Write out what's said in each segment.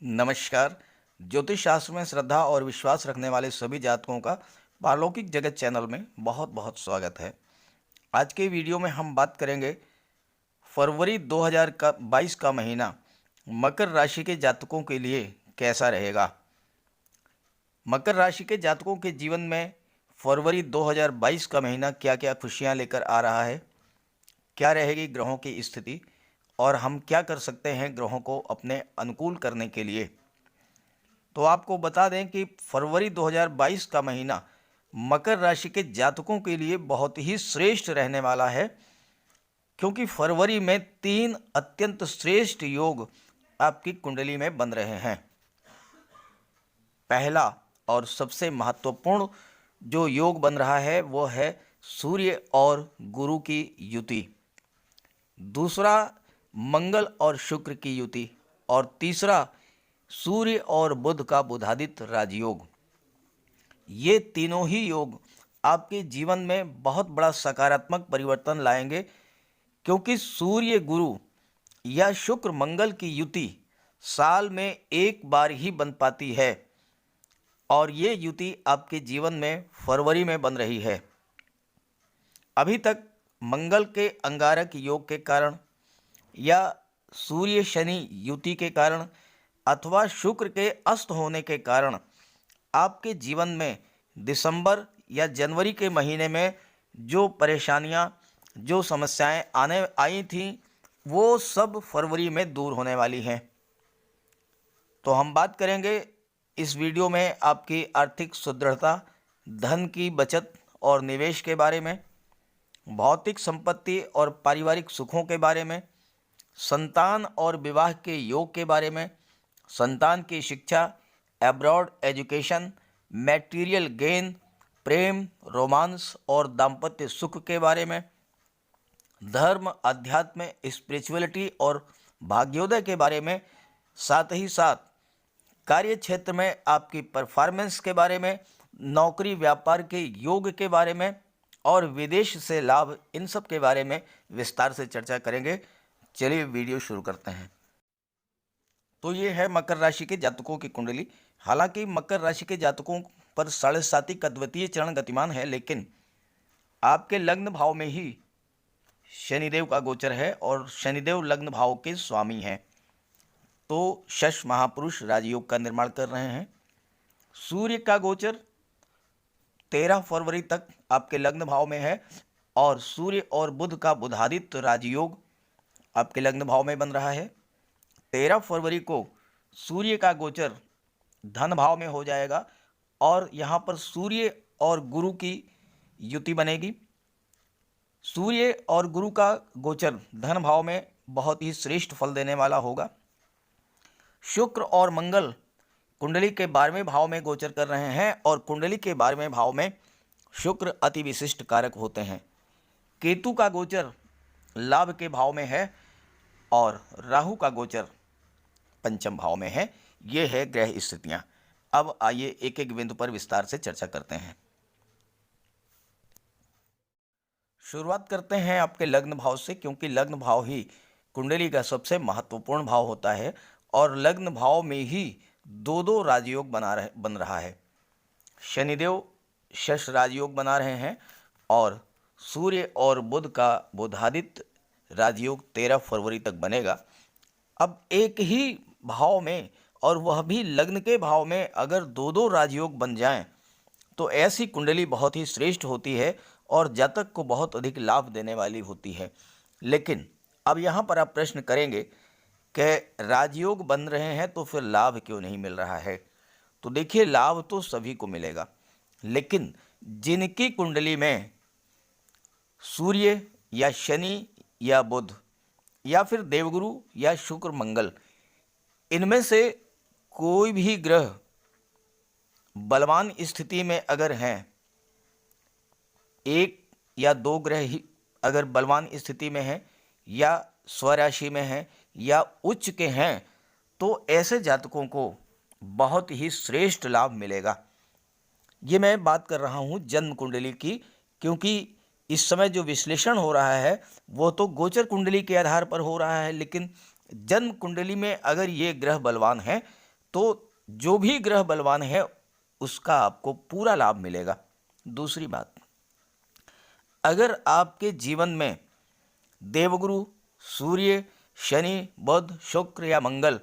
नमस्कार। ज्योतिष शास्त्र में श्रद्धा और विश्वास रखने वाले सभी जातकों का पारलौकिक जगत चैनल में बहुत बहुत स्वागत है। आज के वीडियो में हम बात करेंगे फरवरी 2022 का महीना मकर राशि के जातकों के लिए कैसा रहेगा। मकर राशि के जातकों के जीवन में फरवरी 2022 का महीना क्या क्या खुशियां लेकर आ रहा है, क्या रहेगी ग्रहों की स्थिति और हम क्या कर सकते हैं ग्रहों को अपने अनुकूल करने के लिए। तो आपको बता दें कि फरवरी 2022 का महीना मकर राशि के जातकों के लिए बहुत ही श्रेष्ठ रहने वाला है, क्योंकि फरवरी में 3 अत्यंत श्रेष्ठ योग आपकी कुंडली में बन रहे हैं। पहला और सबसे महत्वपूर्ण जो योग बन रहा है वो है सूर्य और गुरु की युति, दूसरा मंगल और शुक्र की युति और तीसरा सूर्य और बुध का बुधादित्य राजयोग। ये तीनों ही योग आपके जीवन में बहुत बड़ा सकारात्मक परिवर्तन लाएंगे, क्योंकि सूर्य गुरु या शुक्र मंगल की युति साल में एक बार ही बन पाती है और ये युति आपके जीवन में फरवरी में बन रही है। अभी तक मंगल के अंगारक योग के कारण या सूर्य शनि युति के कारण अथवा शुक्र के अस्त होने के कारण आपके जीवन में दिसंबर या जनवरी के महीने में जो परेशानियां, जो समस्याएं आने आई थीं, वो सब फरवरी में दूर होने वाली हैं। तो हम बात करेंगे इस वीडियो में आपकी आर्थिक सुदृढ़ता, धन की बचत और निवेश के बारे में, भौतिक संपत्ति और पारिवारिक सुखों के बारे में, संतान और विवाह के योग के बारे में, संतान की शिक्षा, एब्रॉड एजुकेशन, मैटेरियल गेन, प्रेम, रोमांस और दाम्पत्य सुख के बारे में, धर्म, अध्यात्म, स्पिरिचुअलिटी और भाग्योदय के बारे में, साथ ही साथ कार्य क्षेत्र में आपकी परफॉर्मेंस के बारे में, नौकरी व्यापार के योग के बारे में और विदेश से लाभ, इन सब के बारे में विस्तार से चर्चा करेंगे। चलिए वीडियो शुरू करते हैं। तो ये है मकर राशि के जातकों की कुंडली। हालांकि मकर राशि के जातकों पर 7.5 अद्वितीय चरण गतिमान है, लेकिन आपके लग्न भाव में ही शनिदेव का गोचर है और शनिदेव लग्न भाव के स्वामी हैं, तो शश महापुरुष राजयोग का निर्माण कर रहे हैं। सूर्य का गोचर 13 फरवरी तक आपके लग्न भाव में है और सूर्य और बुध का बुधादित्य राजयोग आपके लग्न भाव में बन रहा है। 13 फरवरी को सूर्य का गोचर धन भाव में हो जाएगा और यहाँ पर सूर्य और गुरु की युति बनेगी। सूर्य और गुरु का गोचर धन भाव में बहुत ही श्रेष्ठ फल देने वाला होगा। शुक्र और मंगल कुंडली के 12वें भाव में गोचर कर रहे हैं और कुंडली के 12वें भाव में शुक्र अति विशिष्ट कारक होते हैं। केतु का गोचर लाभ के भाव में है और राहु का गोचर पंचम भाव में है। ये है ग्रह स्थितियां। अब आइए एक एक बिंदु पर विस्तार से चर्चा करते हैं। शुरुआत करते हैं आपके लग्न भाव से, क्योंकि लग्न भाव ही कुंडली का सबसे महत्वपूर्ण भाव होता है और लग्न भाव में ही दो राजयोग बन रहा है। शनिदेव शश राजयोग बना रहे हैं और सूर्य और बुध का बुधादित्य राजयोग 13 फरवरी तक बनेगा। अब एक ही भाव में और वह भी लग्न के भाव में अगर दो राजयोग बन जाएं तो ऐसी कुंडली बहुत ही श्रेष्ठ होती है और जातक को बहुत अधिक लाभ देने वाली होती है। लेकिन अब यहाँ पर आप प्रश्न करेंगे कि राजयोग बन रहे हैं तो फिर लाभ क्यों नहीं मिल रहा है। तो देखिए, लाभ तो सभी को मिलेगा, लेकिन जिनकी कुंडली में सूर्य या शनि या बुध या फिर देवगुरु या शुक्र मंगल, इनमें से कोई भी ग्रह बलवान स्थिति में अगर हैं, एक या दो ग्रह ही अगर बलवान स्थिति में हैं या स्वराशि में हैं या उच्च के हैं, तो ऐसे जातकों को बहुत ही श्रेष्ठ लाभ मिलेगा। ये मैं बात कर रहा हूँ जन्म कुंडली की, क्योंकि इस समय जो विश्लेषण हो रहा है वो तो गोचर कुंडली के आधार पर हो रहा है, लेकिन जन्म कुंडली में अगर ये ग्रह बलवान हैं तो जो भी ग्रह बलवान है उसका आपको पूरा लाभ मिलेगा। दूसरी बात, अगर आपके जीवन में देवगुरु, सूर्य, शनि, बुध, शुक्र या मंगल,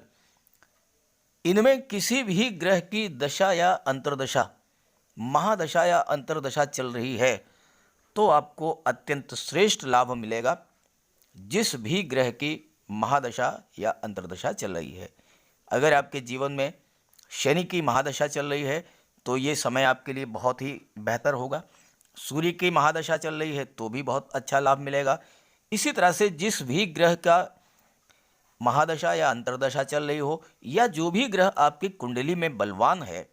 इनमें किसी भी ग्रह की दशा या अंतर्दशा, महादशा या अंतर्दशा चल रही है, तो आपको अत्यंत श्रेष्ठ लाभ मिलेगा। जिस भी ग्रह की महादशा या अंतर्दशा चल रही है, अगर आपके जीवन में शनि की महादशा चल रही है तो ये समय आपके लिए बहुत ही बेहतर होगा। सूर्य की महादशा चल रही है तो भी बहुत अच्छा लाभ मिलेगा। इसी तरह से जिस भी ग्रह का महादशा या अंतर्दशा चल रही हो, या जो भी ग्रह आपकी कुंडली में बलवान है,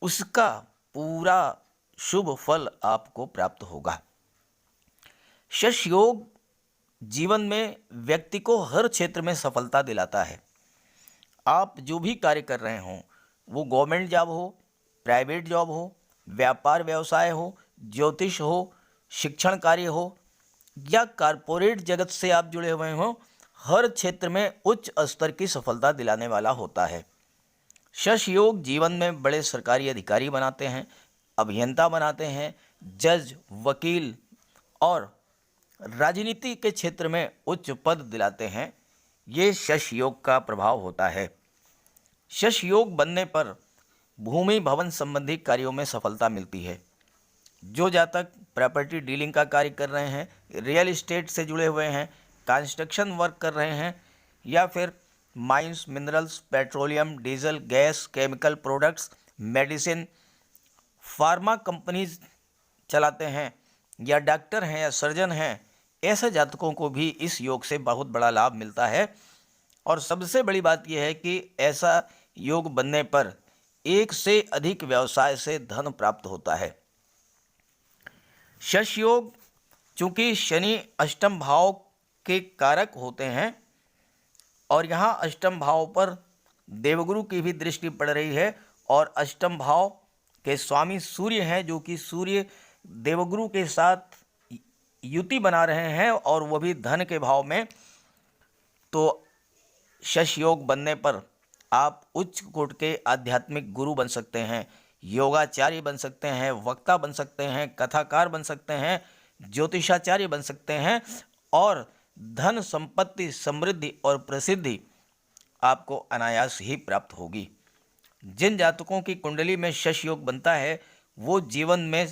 उसका पूरा शुभ फल आपको प्राप्त होगा। शश योग जीवन में व्यक्ति को हर क्षेत्र में सफलता दिलाता है। आप जो भी कार्य कर रहे हों, वो गवर्नमेंट जॉब हो, प्राइवेट जॉब हो, व्यापार व्यवसाय हो, ज्योतिष हो, शिक्षण कार्य हो, या कारपोरेट जगत से आप जुड़े हुए हों, हर क्षेत्र में उच्च स्तर की सफलता दिलाने वाला होता है। शश योग जीवन में बड़े सरकारी अधिकारी बनाते हैं, अभियंता बनाते हैं, जज, वकील और राजनीति के क्षेत्र में उच्च पद दिलाते हैं। ये शश योग का प्रभाव होता है। शश योग बनने पर भूमि भवन संबंधी कार्यों में सफलता मिलती है। जो जातक प्रॉपर्टी डीलिंग का कार्य कर रहे हैं, रियल एस्टेट से जुड़े हुए हैं, कंस्ट्रक्शन वर्क कर रहे हैं, या फिर mines, minerals, petroleum, diesel, gas, chemical products, medicine, pharma companies चलाते हैं, या डॉक्टर हैं या सर्जन हैं, ऐसे जातकों को भी इस योग से बहुत बड़ा लाभ मिलता है। और सबसे बड़ी बात यह है कि ऐसा योग बनने पर एक से अधिक व्यवसाय से धन प्राप्त होता है। शश योग चूंकि शनि अष्टम भाव के कारक होते हैं, और यहाँ अष्टम भाव पर देवगुरु की भी दृष्टि पड़ रही है, और अष्टम भाव के स्वामी सूर्य हैं, जो कि सूर्य देवगुरु के साथ युति बना रहे हैं, और वह भी धन के भाव में। तो शश योग बनने पर आप उच्च कोटि के आध्यात्मिक गुरु बन सकते हैं, योगाचार्य बन सकते हैं, वक्ता बन सकते हैं, कथाकार बन सकते हैं, ज्योतिषाचार्य बन सकते हैं, और धन, संपत्ति, समृद्धि और प्रसिद्धि आपको अनायास ही प्राप्त होगी। जिन जातकों की कुंडली में शश योग बनता है, वो जीवन में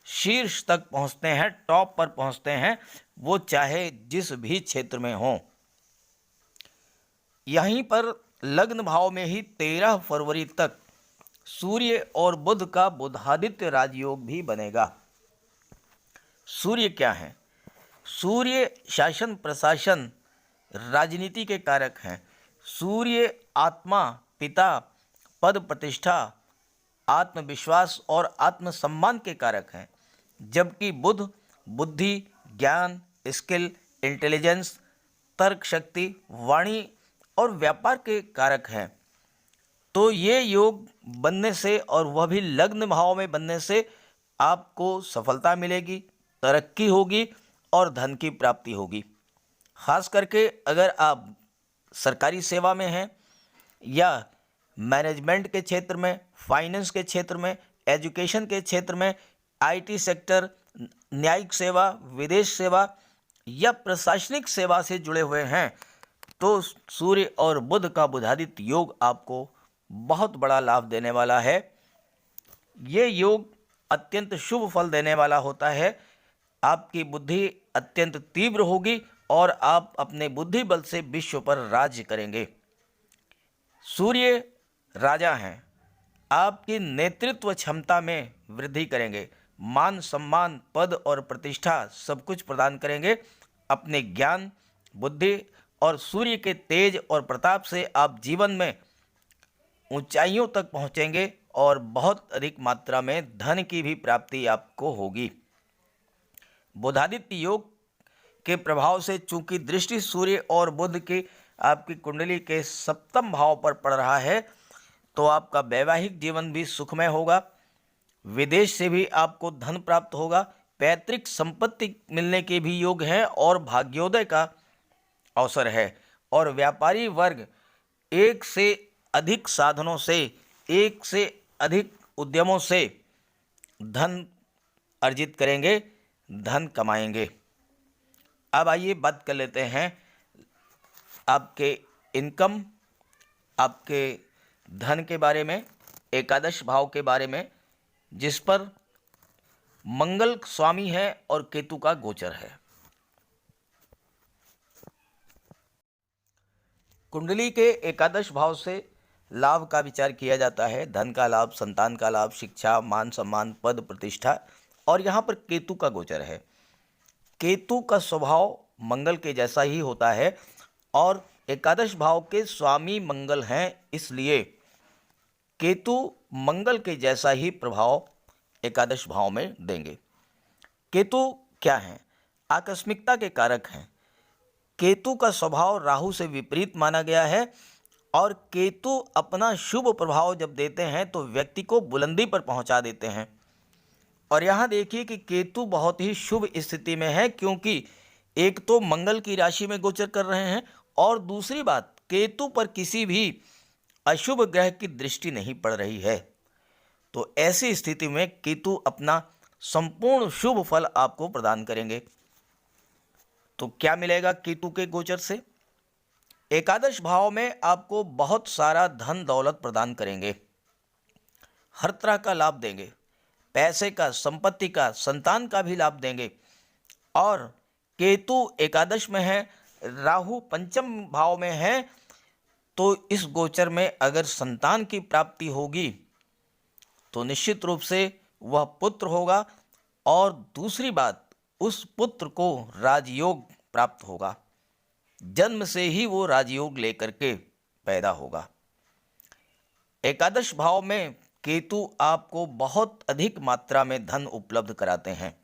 शीर्ष तक पहुंचते हैं, टॉप पर पहुंचते हैं, वो चाहे जिस भी क्षेत्र में हों। यहीं पर लग्न भाव में ही 13 फरवरी तक सूर्य और बुध का बुधादित्य राजयोग भी बनेगा। सूर्य क्या है? सूर्य शासन, प्रशासन, राजनीति के कारक हैं। सूर्य आत्मा, पिता, पद प्रतिष्ठा, आत्मविश्वास और आत्मसम्मान के कारक हैं, जबकि बुध बुद्धि, ज्ञान, स्किल, इंटेलिजेंस, तर्क शक्ति, वाणी और व्यापार के कारक हैं। तो ये योग बनने से, और वह भी लग्न भाव में बनने से, आपको सफलता मिलेगी, तरक्की होगी और धन की प्राप्ति होगी। खास करके अगर आप सरकारी सेवा में हैं, या मैनेजमेंट के क्षेत्र में, फाइनेंस के क्षेत्र में, एजुकेशन के क्षेत्र में, आईटी सेक्टर, न्यायिक सेवा, विदेश सेवा या प्रशासनिक सेवा से जुड़े हुए हैं, तो सूर्य और बुध का बुधादित्य योग आपको बहुत बड़ा लाभ देने वाला है। ये योग अत्यंत शुभ फल देने वाला होता है। आपकी बुद्धि अत्यंत तीव्र होगी और आप अपने बुद्धि बल से विश्व पर राज्य करेंगे। सूर्य राजा हैं, आपकी नेतृत्व क्षमता में वृद्धि करेंगे, मान सम्मान, पद और प्रतिष्ठा सब कुछ प्रदान करेंगे। अपने ज्ञान, बुद्धि और सूर्य के तेज और प्रताप से आप जीवन में ऊंचाइयों तक पहुंचेंगे और बहुत अधिक मात्रा में धन की भी प्राप्ति आपको होगी। बुधादित्य योग के प्रभाव से चूंकि दृष्टि सूर्य और बुध की आपकी कुंडली के सप्तम भाव पर पड़ रहा है, तो आपका वैवाहिक जीवन भी सुखमय होगा। विदेश से भी आपको धन प्राप्त होगा, पैतृक संपत्ति मिलने के भी योग हैं और भाग्योदय का अवसर है। और व्यापारी वर्ग एक से अधिक साधनों से, एक से अधिक उद्यमों से धन अर्जित करेंगे, धन कमाएंगे। अब आइए बात कर लेते हैं आपके इनकम, आपके धन के बारे में, एकादश भाव के बारे में, जिस पर मंगल स्वामी है और केतु का गोचर है। कुंडली के एकादश भाव से लाभ का विचार किया जाता है, धन का लाभ, संतान का लाभ, शिक्षा, मान सम्मान, पद प्रतिष्ठा, और यहाँ पर केतु का गोचर है। केतु का स्वभाव मंगल के जैसा ही होता है और एकादश भाव के स्वामी मंगल हैं, इसलिए केतु मंगल के जैसा ही प्रभाव एकादश भाव में देंगे। केतु क्या हैं? आकस्मिकता के कारक हैं। केतु का स्वभाव राहु से विपरीत माना गया है और केतु अपना शुभ प्रभाव जब देते हैं तो व्यक्ति को बुलंदी पर पहुंचा देते हैं। और यहाँ देखिए कि केतु बहुत ही शुभ स्थिति में है, क्योंकि एक तो मंगल की राशि में गोचर कर रहे हैं और दूसरी बात, केतु पर किसी भी अशुभ ग्रह की दृष्टि नहीं पड़ रही है। तो ऐसी स्थिति में केतु अपना संपूर्ण शुभ फल आपको प्रदान करेंगे। तो क्या मिलेगा केतु के गोचर से? एकादश भाव में आपको बहुत सारा धन दौलत प्रदान करेंगे, हर तरह का लाभ देंगे, पैसे का, संपत्ति का, संतान का भी लाभ देंगे। और केतु एकादश में है, राहु पंचम भाव में है, तो इस गोचर में अगर संतान की प्राप्ति होगी तो निश्चित रूप से वह पुत्र होगा, और दूसरी बात, उस पुत्र को राजयोग प्राप्त होगा, जन्म से ही वो राजयोग लेकर के पैदा होगा। एकादश भाव में केतु आपको बहुत अधिक मात्रा में धन उपलब्ध कराते हैं,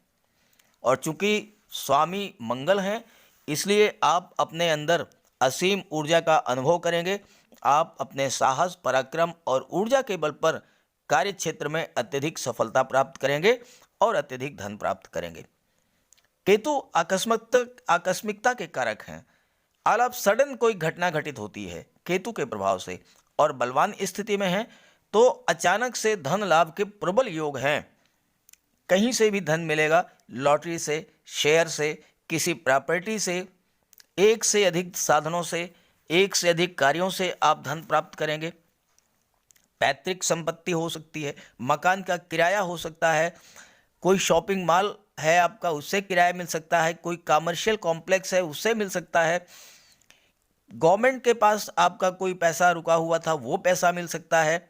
और चूंकि स्वामी मंगल हैं इसलिए आप अपने अंदर असीम ऊर्जा का अनुभव करेंगे। आप अपने साहस, पराक्रम और ऊर्जा के बल पर कार्य क्षेत्र में अत्यधिक सफलता प्राप्त करेंगे और अत्यधिक धन प्राप्त करेंगे। केतु आकस्मिकता के कारक हैं। ऑल ऑफ सडन कोई घटना घटित होती है केतु के प्रभाव से और बलवान स्थिति में है तो अचानक से धन लाभ के प्रबल योग हैं। कहीं से भी धन मिलेगा, लॉटरी से, शेयर से, किसी प्रॉपर्टी से, एक से अधिक साधनों से, एक से अधिक कार्यों से आप धन प्राप्त करेंगे। पैतृक संपत्ति हो सकती है, मकान का किराया हो सकता है, कोई शॉपिंग मॉल है आपका, उससे किराया मिल सकता है, कोई कमर्शियल कॉम्प्लेक्स है उससे मिल सकता है, गवर्नमेंट के पास आपका कोई पैसा रुका हुआ था वो पैसा मिल सकता है।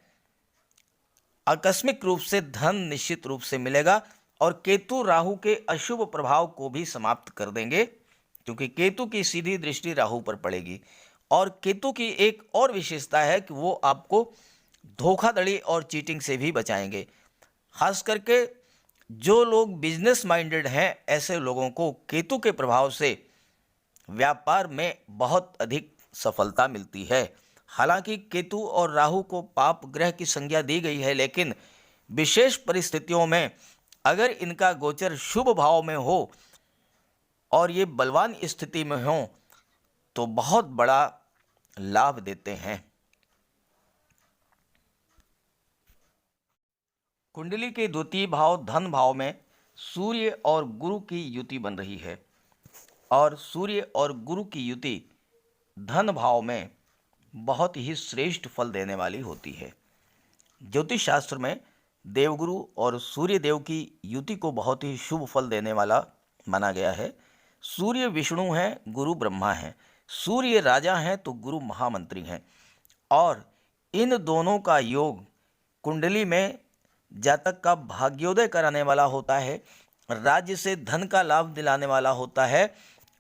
आकस्मिक रूप से धन निश्चित रूप से मिलेगा और केतु राहु के अशुभ प्रभाव को भी समाप्त कर देंगे, क्योंकि केतु की सीधी दृष्टि राहु पर पड़ेगी। और केतु की एक और विशेषता है कि वो आपको धोखाधड़ी और चीटिंग से भी बचाएंगे। खास करके जो लोग बिजनेस माइंडेड हैं, ऐसे लोगों को केतु के प्रभाव से व्यापार में बहुत अधिक सफलता मिलती है। हालांकि केतु और राहु को पाप ग्रह की संज्ञा दी गई है, लेकिन विशेष परिस्थितियों में अगर इनका गोचर शुभ भाव में हो और ये बलवान स्थिति में हो तो बहुत बड़ा लाभ देते हैं। कुंडली के द्वितीय भाव धन भाव में सूर्य और गुरु की युति बन रही है और सूर्य और गुरु की युति धन भाव में बहुत ही श्रेष्ठ फल देने वाली होती है। ज्योतिष शास्त्र में देवगुरु और सूर्य देव की युति को बहुत ही शुभ फल देने वाला माना गया है। सूर्य विष्णु हैं, गुरु ब्रह्मा हैं। सूर्य राजा हैं तो गुरु महामंत्री हैं, और इन दोनों का योग कुंडली में जातक का भाग्योदय कराने वाला होता है, राज्य से धन का लाभ दिलाने वाला होता है,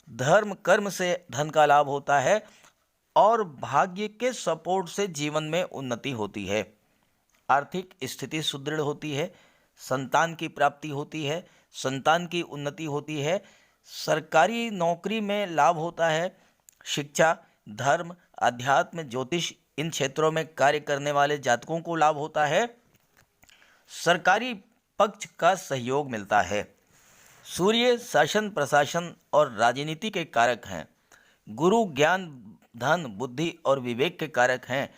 धर्म कर्म से धन का लाभ होता है और भाग्य के सपोर्ट से जीवन में उन्नति होती है। आर्थिक स्थिति सुदृढ़ होती है, संतान की प्राप्ति होती है, संतान की उन्नति होती है, सरकारी नौकरी में लाभ होता है, शिक्षा, धर्म, अध्यात्म, ज्योतिष इन क्षेत्रों में कार्य करने वाले जातकों को लाभ होता है, सरकारी पक्ष का सहयोग मिलता है। सूर्य शासन, प्रशासन और राजनीति के कारक हैं। गुरु ज्ञान धन, बुद्धि और विवेक के कारक हैं,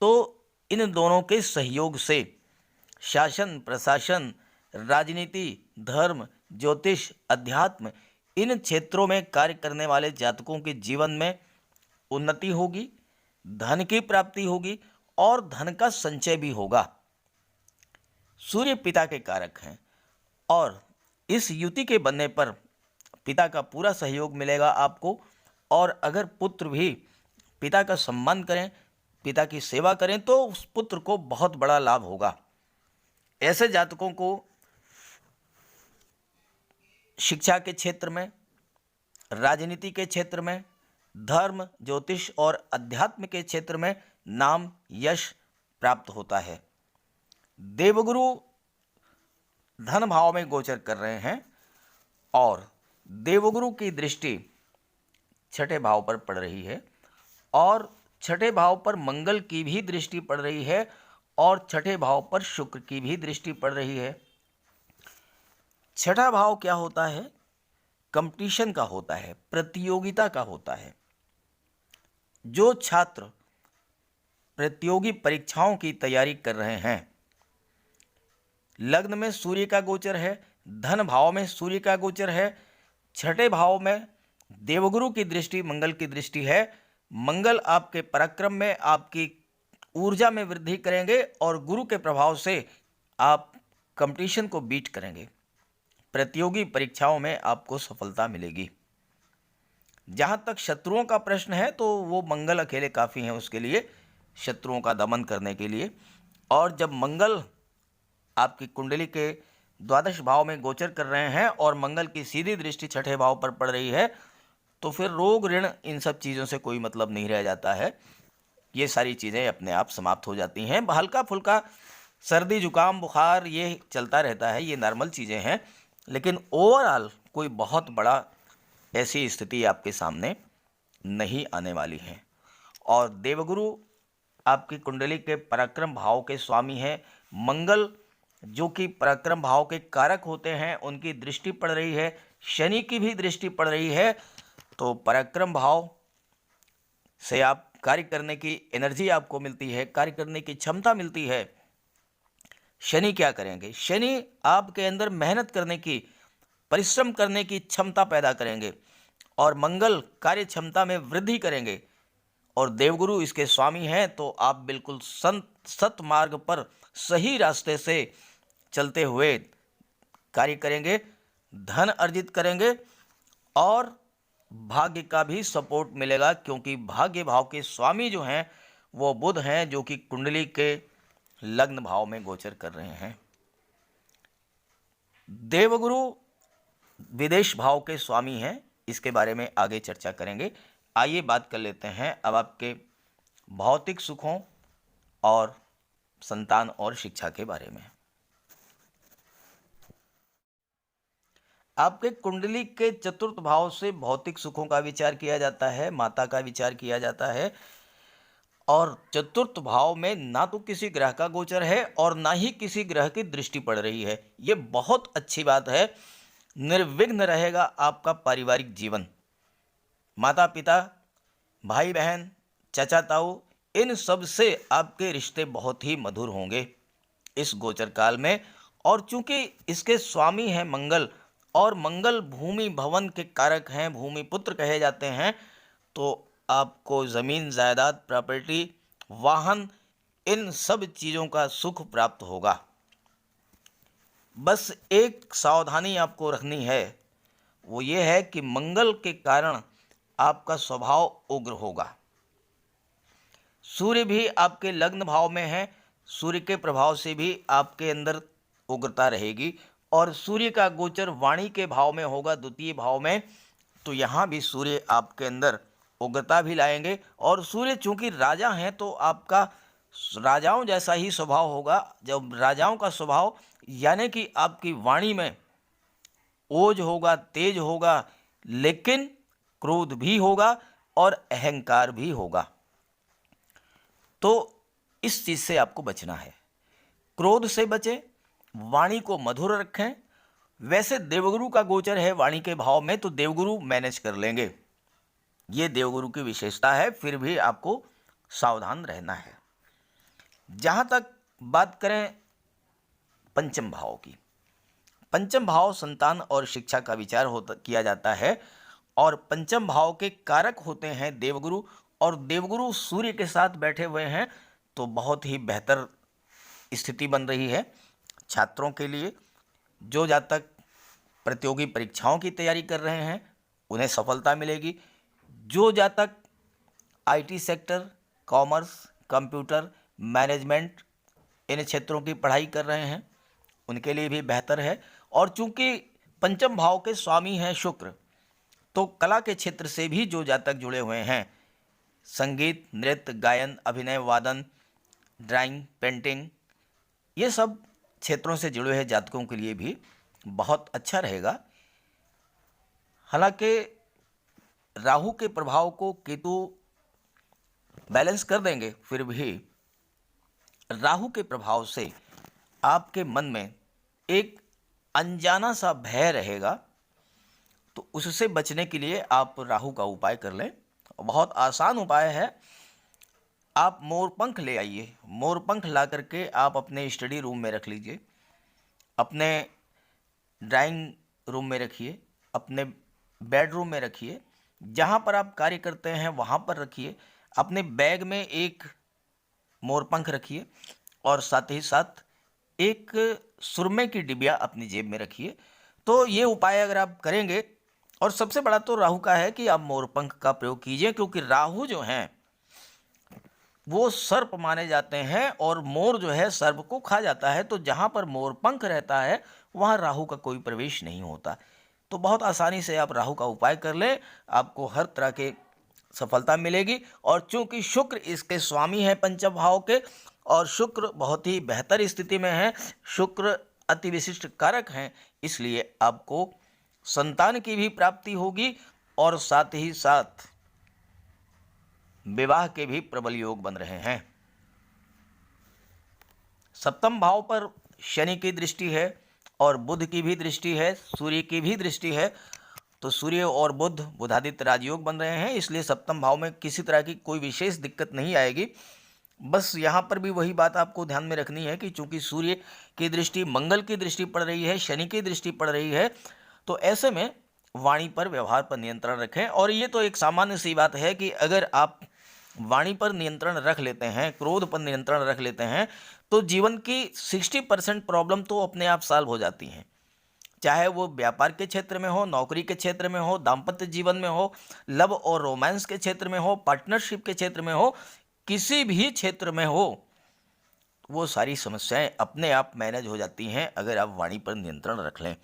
तो इन दोनों के सहयोग से शासन, प्रशासन, राजनीति, धर्म, ज्योतिष, अध्यात्म, इन क्षेत्रों में कार्य करने वाले जातकों के जीवन में उन्नति होगी, धन की प्राप्ति होगी और धन का संचय भी होगा। सूर्य पिता के कारक हैं और इस युति के बनने पर पिता का पूरा सहयोग मिलेगा आपको। और अगर पुत्र भी पिता का सम्मान करें, पिता की सेवा करें, तो उस पुत्र को बहुत बड़ा लाभ होगा। ऐसे जातकों को शिक्षा के क्षेत्र में, राजनीति के क्षेत्र में, धर्म, ज्योतिष और अध्यात्म के क्षेत्र में नाम, यश प्राप्त होता है। देवगुरु धन भाव में गोचर कर रहे हैं और देवगुरु की दृष्टि छठे भाव पर पड़ रही है और छठे भाव पर मंगल की भी दृष्टि पड़ रही है और छठे भाव पर शुक्र की भी दृष्टि पड़ रही है। छठा भाव क्या होता है? कंपटीशन का होता है, प्रतियोगिता का होता है। जो छात्र प्रतियोगी परीक्षाओं की तैयारी कर रहे हैं, लग्न में सूर्य का गोचर है, धन भाव में सूर्य का गोचर है, छठे भाव में देवगुरु की दृष्टि, मंगल की दृष्टि है। मंगल आपके पराक्रम में, आपकी ऊर्जा में वृद्धि करेंगे और गुरु के प्रभाव से आप कंपटीशन को बीट करेंगे। प्रतियोगी परीक्षाओं में आपको सफलता मिलेगी। जहाँ तक शत्रुओं का प्रश्न है तो वो मंगल अकेले काफ़ी हैं उसके लिए, शत्रुओं का दमन करने के लिए। और जब मंगल आपकी कुंडली के द्वादश भाव में गोचर कर रहे हैं और मंगल की सीधी दृष्टि छठे भाव पर पड़ रही है, तो फिर रोग, ऋण, इन सब चीज़ों से कोई मतलब नहीं रह जाता है। ये सारी चीज़ें अपने आप समाप्त हो जाती हैं। हल्का फुल्का सर्दी, जुकाम, बुखार ये चलता रहता है, ये नॉर्मल चीज़ें हैं, लेकिन ओवरऑल कोई बहुत बड़ा ऐसी स्थिति आपके सामने नहीं आने वाली है। और देवगुरु आपकी कुंडली के पराक्रम भाव के स्वामी हैं। मंगल जो कि पराक्रम भाव के कारक होते हैं, उनकी दृष्टि पड़ रही है, शनि की भी दृष्टि पड़ रही है। तो पराक्रम भाव से आप कार्य करने की एनर्जी आपको मिलती है, कार्य करने की क्षमता मिलती है। शनि क्या करेंगे? शनि आपके अंदर मेहनत करने की, परिश्रम करने की क्षमता पैदा करेंगे और मंगल कार्य क्षमता में वृद्धि करेंगे। और देवगुरु इसके स्वामी हैं, तो आप बिल्कुल सत मार्ग पर सही रास्ते से चलते हुए कार्य करेंगे, धन अर्जित करेंगे और भाग्य का भी सपोर्ट मिलेगा, क्योंकि भाग्य भाव के स्वामी जो हैं वो बुध हैं, जो कि कुंडली के लग्न भाव में गोचर कर रहे हैं। देवगुरु विदेश भाव के स्वामी हैं, इसके बारे में आगे चर्चा करेंगे। आइए बात कर लेते हैं अब आपके भौतिक सुखों और संतान और शिक्षा के बारे में। आपके कुंडली के चतुर्थ भाव से भौतिक सुखों का विचार किया जाता है, माता का विचार किया जाता है। और चतुर्थ भाव में ना तो किसी ग्रह का गोचर है और ना ही किसी ग्रह की दृष्टि पड़ रही है। ये बहुत अच्छी बात है। निर्विघ्न रहेगा आपका पारिवारिक जीवन। माता पिता, भाई बहन, चाचा ताऊ, इन सब से आपके रिश्ते बहुत ही मधुर होंगे इस गोचर काल में। और चूंकि इसके स्वामी हैं मंगल, और मंगल भूमि भवन के कारक हैं, भूमि पुत्र कहे जाते हैं, तो आपको ज़मीन, जायदाद, प्रॉपर्टी, वाहन, इन सब चीज़ों का सुख प्राप्त होगा। बस एक सावधानी आपको रखनी है, वो ये है कि मंगल के कारण आपका स्वभाव उग्र होगा। सूर्य भी आपके लग्न भाव में है, सूर्य के प्रभाव से भी आपके अंदर उग्रता रहेगी। और सूर्य का गोचर वाणी के भाव में होगा, द्वितीय भाव में, तो यहाँ भी सूर्य आपके अंदर उग्रता भी लाएंगे। और सूर्य चूंकि राजा हैं, तो आपका राजाओं जैसा ही स्वभाव होगा। जब राजाओं का स्वभाव यानी कि आपकी वाणी में ओज होगा, तेज होगा, लेकिन क्रोध भी होगा और अहंकार भी होगा। तो इस चीज़ से आपको बचना है। क्रोध से बचें, वाणी को मधुर रखें। वैसे देवगुरु का गोचर है वाणी के भाव में, तो देवगुरु मैनेज कर लेंगे। ये देवगुरु की विशेषता है, फिर भी आपको सावधान रहना है। जहाँ तक बात करें पंचम भाव की, पंचम भाव संतान और शिक्षा का विचार होता किया जाता है, और पंचम भाव के कारक होते हैं देवगुरु, और देवगुरु सूर्य के साथ बैठे हुए हैं, तो बहुत ही बेहतर स्थिति बन रही है छात्रों के लिए। जो जातक प्रतियोगी परीक्षाओं की तैयारी कर रहे हैं उन्हें सफलता मिलेगी। जो जातक IT sector, commerce, computer, management इन क्षेत्रों की पढ़ाई कर रहे हैं उनके लिए भी बेहतर है। और चूंकि पंचम भाव के स्वामी हैं शुक्र, तो कला के क्षेत्र से भी जो जातक जुड़े हुए हैं, संगीत, नृत्य, गायन, अभिनय, वादन, ड्राइंग, पेंटिंग, ये सब क्षेत्रों से जुड़े हुए जातकों के लिए भी बहुत अच्छा रहेगा। हालांकि राहु के प्रभाव को केतु बैलेंस कर देंगे, फिर भी राहु के प्रभाव से आपके मन में एक अनजाना सा भय रहेगा, तो उससे बचने के लिए आप राहु का उपाय कर लें। बहुत आसान उपाय है। आप मोरपंख ले आइए, मोरपंख ला करके आप अपने स्टडी रूम में रख लीजिए, अपने ड्राइंग रूम में रखिए, अपने बेडरूम में रखिए, जहाँ पर आप कार्य करते हैं वहाँ पर रखिए। अपने बैग में एक मोरपंख रखिए और साथ ही साथ एक सुरमे की डिबिया अपनी जेब में रखिए। तो ये उपाय अगर आप करेंगे, और सबसे बड़ा तो राहु का है कि आप मोरपंख का प्रयोग कीजिए, क्योंकि राहु जो हैं वो सर्प माने जाते हैं, और मोर जो है सर्प को खा जाता है। तो जहाँ पर मोरपंख रहता है वहाँ राहु का कोई प्रवेश नहीं होता। तो बहुत आसानी से आप राहु का उपाय कर लें, आपको हर तरह के सफलता मिलेगी। और चूंकि शुक्र इसके स्वामी हैं पंचम भाव के, और शुक्र बहुत ही बेहतर स्थिति में है, शुक्र अति विशिष्ट कारक हैं, इसलिए आपको संतान की भी प्राप्ति होगी, और साथ ही साथ विवाह के भी प्रबल योग बन रहे हैं। सप्तम भाव पर शनि की दृष्टि है, और बुध की भी दृष्टि है, सूर्य की भी दृष्टि है। तो सूर्य और बुध बुधादित्य राजयोग बन रहे हैं, इसलिए सप्तम भाव में किसी तरह की कोई विशेष दिक्कत नहीं आएगी। बस यहाँ पर भी वही बात आपको ध्यान में रखनी है कि चूंकि सूर्य की दृष्टि मंगल की दृष्टि पड़ रही है, शनि की दृष्टि पड़ रही है, तो ऐसे में वाणी पर, व्यवहार पर नियंत्रण रखें। और ये तो एक सामान्य सी बात है कि अगर आप वाणी पर नियंत्रण रख लेते हैं, क्रोध पर नियंत्रण रख लेते हैं, तो जीवन की 60% प्रॉब्लम तो अपने आप सॉल्व हो जाती हैं। चाहे वो व्यापार के क्षेत्र में हो, नौकरी के क्षेत्र में हो, दाम्पत्य जीवन में हो, लव और रोमांस के क्षेत्र में हो, पार्टनरशिप के क्षेत्र में हो, किसी भी क्षेत्र में हो, वो सारी समस्याएं अपने आप मैनेज हो जाती हैं अगर आप वाणी पर नियंत्रण रख लें।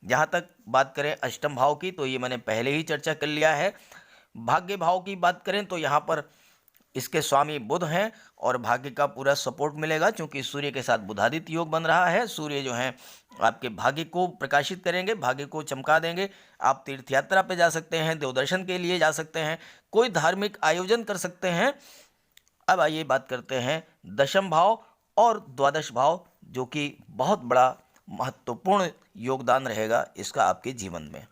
जहाँ तक बात करें अष्टम भाव की, तो ये मैंने पहले ही चर्चा कर लिया है। भाग्य भाव की बात करें तो यहाँ पर इसके स्वामी बुध हैं, और भाग्य का पूरा सपोर्ट मिलेगा, क्योंकि सूर्य के साथ बुधादित्य योग बन रहा है। सूर्य जो हैं आपके भाग्य को प्रकाशित करेंगे, भाग्य को चमका देंगे। आप तीर्थ यात्रा पे जा सकते हैं, देवदर्शन के लिए जा सकते हैं, कोई धार्मिक आयोजन कर सकते हैं। अब आइए बात करते हैं दशम भाव और द्वादश भाव, जो कि बहुत बड़ा महत्वपूर्ण योगदान रहेगा इसका आपके जीवन में।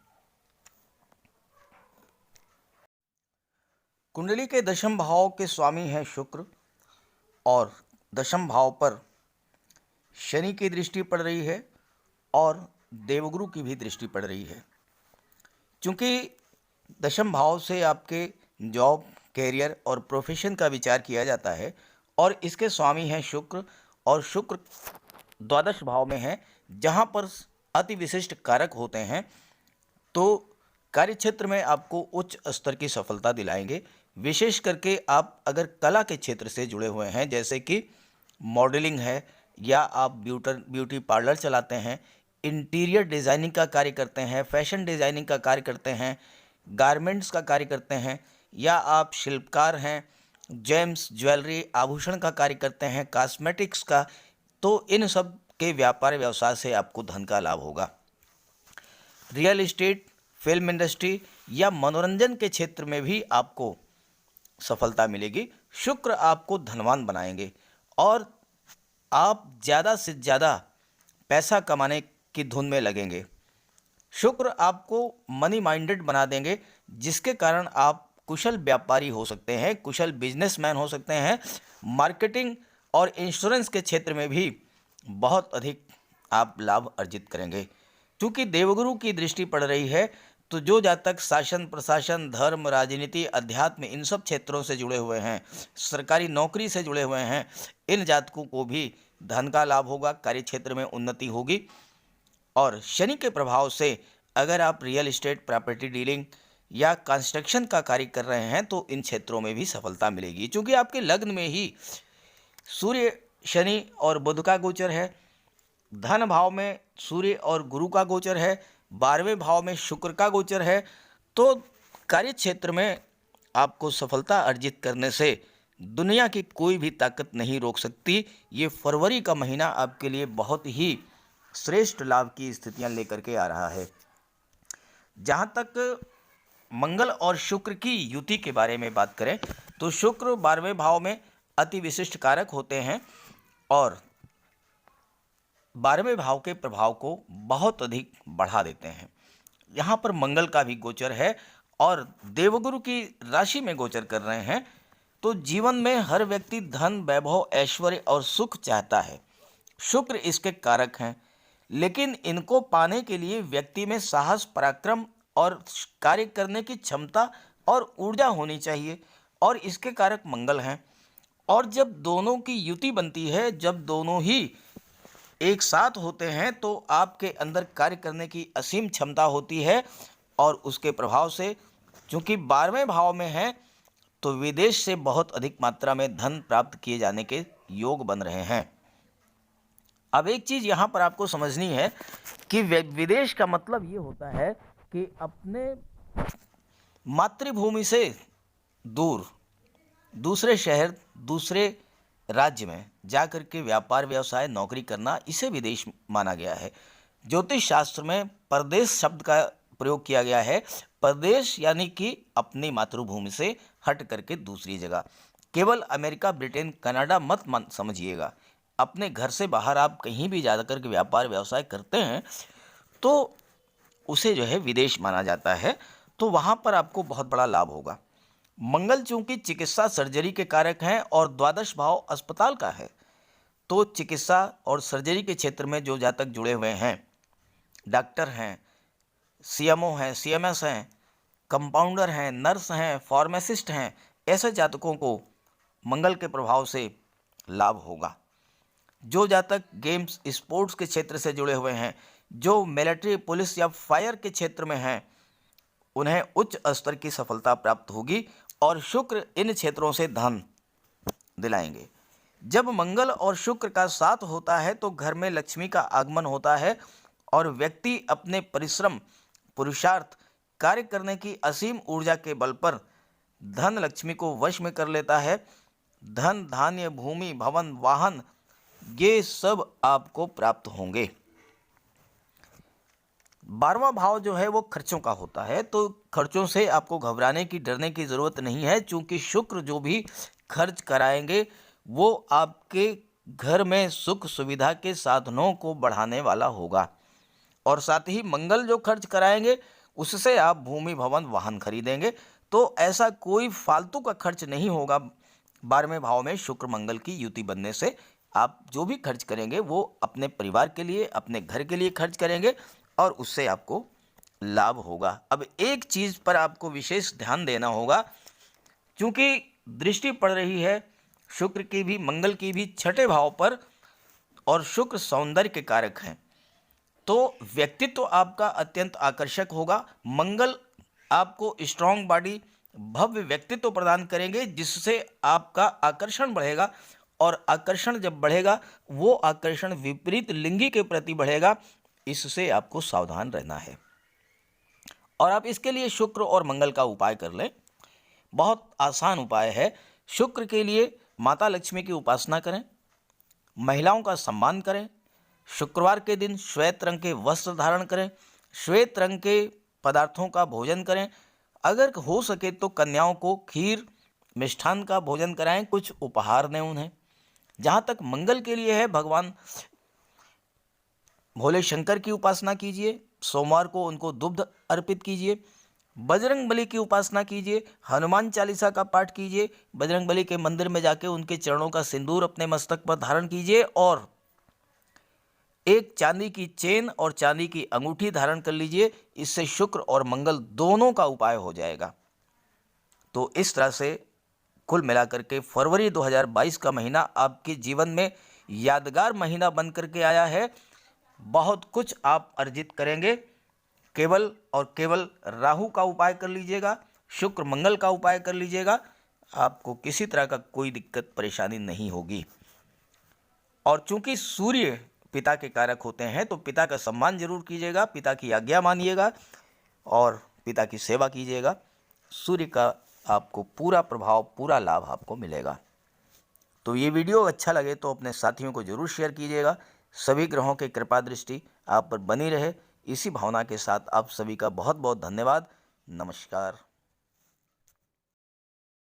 कुंडली के दशम भाव के स्वामी हैं शुक्र, और दशम भाव पर शनि की दृष्टि पड़ रही है और देवगुरु की भी दृष्टि पड़ रही है। क्योंकि दशम भाव से आपके जॉब, कैरियर और प्रोफेशन का विचार किया जाता है, और इसके स्वामी हैं शुक्र, और शुक्र द्वादश भाव में है, जहाँ पर अति विशिष्ट कारक होते हैं। तो कार्यक्षेत्र में आपको उच्च स्तर की सफलता दिलाएंगे। विशेष करके आप अगर कला के क्षेत्र से जुड़े हुए हैं, जैसे कि मॉडलिंग है, या आप ब्यूटी पार्लर चलाते हैं, इंटीरियर डिज़ाइनिंग का कार्य करते हैं, फैशन डिज़ाइनिंग का कार्य करते हैं, गारमेंट्स का कार्य करते हैं, या आप शिल्पकार हैं, जेम्स, ज्वेलरी, आभूषण का कार्य करते हैं, कॉस्मेटिक्स का, तो इन सब के व्यापार व्यवसाय से आपको धन का लाभ होगा। रियल एस्टेट, फिल्म इंडस्ट्री या मनोरंजन के क्षेत्र में भी आपको सफलता मिलेगी। शुक्र आपको धनवान बनाएंगे, और आप ज़्यादा से ज़्यादा पैसा कमाने की धुन में लगेंगे। शुक्र आपको मनी माइंडेड बना देंगे, जिसके कारण आप कुशल व्यापारी हो सकते हैं, कुशल बिजनेसमैन हो सकते हैं। मार्केटिंग और इंश्योरेंस के क्षेत्र में भी बहुत अधिक आप लाभ अर्जित करेंगे। क्योंकि देवगुरु की दृष्टि पड़ रही है, तो जो जातक शासन प्रशासन धर्म राजनीति अध्यात्म इन सब क्षेत्रों से जुड़े हुए हैं, सरकारी नौकरी से जुड़े हुए हैं, इन जातकों को भी धन का लाभ होगा, कार्य क्षेत्र में उन्नति होगी। और शनि के प्रभाव से अगर आप रियल एस्टेट प्रॉपर्टी डीलिंग या कंस्ट्रक्शन का कार्य कर रहे हैं तो इन क्षेत्रों में भी सफलता मिलेगी। क्योंकि आपके लग्न में ही सूर्य शनि और बुध का गोचर है, धन भाव में सूर्य और गुरु का गोचर है, 12वें भाव में शुक्र का गोचर है। तो कार्य क्षेत्र में आपको सफलता अर्जित करने से दुनिया की कोई भी ताकत नहीं रोक सकती। ये फरवरी का महीना आपके लिए बहुत ही श्रेष्ठ लाभ की स्थितियां लेकर के आ रहा है। जहां तक मंगल और शुक्र की युति के बारे में बात करें तो शुक्र 12वें भाव में अति विशिष्ट कारक होते हैं और 12वें भाव के प्रभाव को बहुत अधिक बढ़ा देते हैं। यहाँ पर मंगल का भी गोचर है और देवगुरु की राशि में गोचर कर रहे हैं। तो जीवन में हर व्यक्ति धन वैभव ऐश्वर्य और सुख चाहता है, शुक्र इसके कारक हैं। लेकिन इनको पाने के लिए व्यक्ति में साहस पराक्रम और कार्य करने की क्षमता और ऊर्जा होनी चाहिए, और इसके कारक मंगल हैं। और जब दोनों की युति बनती है, जब दोनों ही एक साथ होते हैं, तो आपके अंदर कार्य करने की असीम क्षमता होती है। और उसके प्रभाव से चूंकि 12वें भाव में है तो विदेश से बहुत अधिक मात्रा में धन प्राप्त किए जाने के योग बन रहे हैं। अब एक चीज़ यहाँ पर आपको समझनी है कि विदेश का मतलब ये होता है कि अपने मातृभूमि से दूर दूसरे शहर दूसरे राज्य में जा कर के व्यापार व्यवसाय नौकरी करना, इसे विदेश माना गया है। ज्योतिष शास्त्र में परदेश शब्द का प्रयोग किया गया है। परदेश यानी कि अपनी मातृभूमि से हट करके दूसरी जगह। केवल अमेरिका ब्रिटेन कनाडा मत समझिएगा। अपने घर से बाहर आप कहीं भी जा कर के व्यापार व्यवसाय करते हैं तो उसे जो है विदेश माना जाता है। तो वहाँ पर आपको बहुत बड़ा लाभ होगा। मंगल चूंकि चिकित्सा सर्जरी के कारक हैं और द्वादश भाव अस्पताल का है, तो चिकित्सा और सर्जरी के क्षेत्र में जो जातक जुड़े हुए हैं, डॉक्टर हैं, सीएमओ हैं, सीएमएस हैं, कंपाउंडर हैं, नर्स हैं, फार्मासिस्ट हैं, ऐसे जातकों को मंगल के प्रभाव से लाभ होगा। जो जातक गेम्स स्पोर्ट्स के क्षेत्र से जुड़े हुए हैं, जो मिलिट्री पुलिस या फायर के क्षेत्र में हैं, उन्हें उच्च स्तर की सफलता प्राप्त होगी और शुक्र इन क्षेत्रों से धन दिलाएंगे। जब मंगल और शुक्र का साथ होता है तो घर में लक्ष्मी का आगमन होता है और व्यक्ति अपने परिश्रम पुरुषार्थ कार्य करने की असीम ऊर्जा के बल पर धन लक्ष्मी को वश में कर लेता है। धन धान्य भूमि भवन वाहन ये सब आपको प्राप्त होंगे। 12वां भाव जो है वो खर्चों का होता है, तो खर्चों से आपको घबराने की डरने की ज़रूरत नहीं है। चूंकि शुक्र जो भी खर्च कराएंगे वो आपके घर में सुख सुविधा के साधनों को बढ़ाने वाला होगा। और साथ ही मंगल जो खर्च कराएंगे उससे आप भूमि भवन वाहन खरीदेंगे। तो ऐसा कोई फालतू का खर्च नहीं होगा। 12वें भाव में शुक्र मंगल की युति बनने से आप जो भी खर्च करेंगे वो अपने परिवार के लिए अपने घर के लिए खर्च करेंगे और उससे आपको लाभ होगा। अब एक चीज़ पर आपको विशेष ध्यान देना होगा, क्योंकि दृष्टि पड़ रही है शुक्र की भी मंगल की भी 6ठे भाव पर, और शुक्र सौंदर्य के कारक हैं। तो व्यक्तित्व आपका अत्यंत आकर्षक होगा। मंगल आपको स्ट्रांग बॉडी भव्य व्यक्तित्व प्रदान करेंगे, जिससे आपका आकर्षण बढ़ेगा। और आकर्षण जब बढ़ेगा वो आकर्षण विपरीत लिंगी के प्रति बढ़ेगा, इससे आपको सावधान रहना है। और आप इसके लिए शुक्र और मंगल का उपाय कर लें। बहुत आसान उपाय है। शुक्र के लिए माता लक्ष्मी की उपासना करें, महिलाओं का सम्मान करें, शुक्रवार के दिन श्वेत रंग के वस्त्र धारण करें, श्वेत रंग के पदार्थों का भोजन करें। अगर हो सके तो कन्याओं को खीर मिष्ठान का भोजन कराएं, कुछ उपहार दें उन्हें। जहाँ तक मंगल के लिए है, भगवान भोले शंकर की उपासना कीजिए। सोमवार को उनको दुग्ध अर्पित कीजिए। बजरंग बली की उपासना कीजिए, हनुमान चालीसा का पाठ कीजिए, बजरंग बली के मंदिर में जाके उनके चरणों का सिंदूर अपने मस्तक पर धारण कीजिए और एक चांदी की चेन और चांदी की अंगूठी धारण कर लीजिए। इससे शुक्र और मंगल दोनों का उपाय हो जाएगा। तो इस तरह से कुल मिलाकर के फरवरी 2022 का महीना आपके जीवन में यादगार महीना बन करके आया है। बहुत कुछ आप अर्जित करेंगे। केवल और केवल राहु का उपाय कर लीजिएगा, शुक्र मंगल का उपाय कर लीजिएगा, आपको किसी तरह का कोई दिक्कत परेशानी नहीं होगी। और चूंकि सूर्य पिता के कारक होते हैं तो पिता का सम्मान जरूर कीजिएगा, पिता की आज्ञा मानिएगा और पिता की सेवा कीजिएगा। सूर्य का आपको पूरा प्रभाव, पूरा लाभ आपको मिलेगा। तो ये वीडियो अच्छा लगे तो अपने साथियों को जरूर शेयर कीजिएगा। सभी ग्रहों की कृपा दृष्टि आप पर बनी रहे, इसी भावना के साथ आप सभी का बहुत बहुत धन्यवाद। नमस्कार।